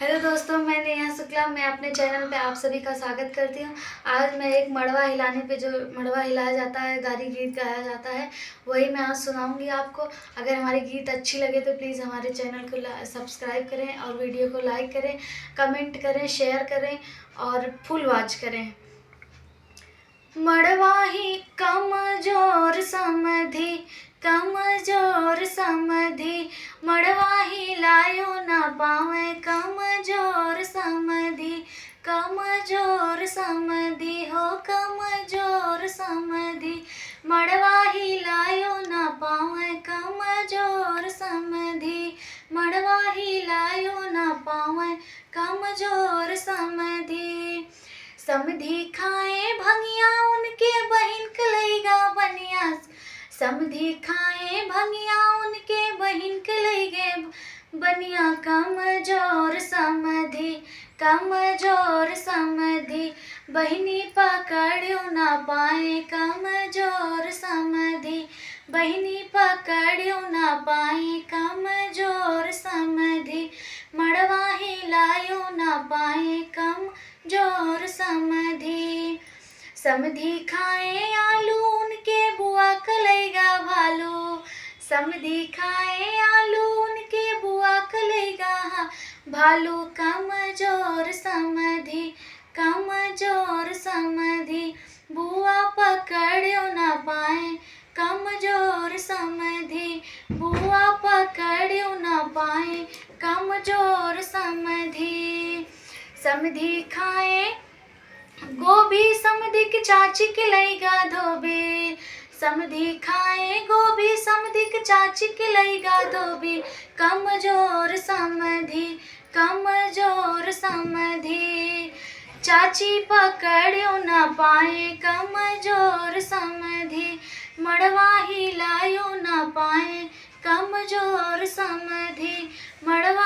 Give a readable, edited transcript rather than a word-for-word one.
Hello दोस्तों, मैं नेहा शुक्ला। मैं अपने चैनल पे आप सभी का स्वागत करती हूँ। आज मैं एक मड़वा हिलाने पे, जो मड़वा हिलाया जाता है, गारी गीत गाया जाता है, वही मैं आज सुनाऊंगी आपको। अगर हमारी गीत अच्छी लगे तो प्लीज़ हमारे चैनल को सब्सक्राइब करें और वीडियो को लाइक करें, कमेंट करें, शेयर करें और फुल वॉच करें। मड़वा ही कमजोर समधी, कमजोर समधी, मड़वा ही लायो ना पावे, कमजोर समधी, कमजोर समधी हो, कमजोर समधी, मड़वा ही लायो ना पावे, कमजोर समधी, मड़वा ही लायो ना पावे, कमजोर समधी। समधी खाए भंगिया उनके बहिन कलैगा बनिया, समधी खाए भंगिया उनके बहिन कलैगे बनिया, कमजोर समधी, कमजोर समधी, बहिनी पकड़ो ना पाए, कमजोर समधी, बहिनी पकड़ो ना पाए, कमजोर समधी, मड़वा हिलायो ना पाए, कमजोर समधी। समधी खाए आलू उनके बुआ कलैगा भालू, समधी खाए आलू उनके बुआ कलैगा भालू, कमजोर समधी, कमजोर समधी, बुआ पकड़ो ना पाए, कमजोर समधी, बुआ पकड़ो ना पाए, कमजोर समधी। समधी खाए गोभी, समधी की चाची खिलैगा धोबी, समधी खाए गोभी, समधी की चाची खिलैगा धोबी, कमजोर समधी, कमजोर समधी, चाची पकड़ो ना पाए, कमजोर समधी, मड़वा हिलायो ना पाए, कमजोर समधी, मड़वा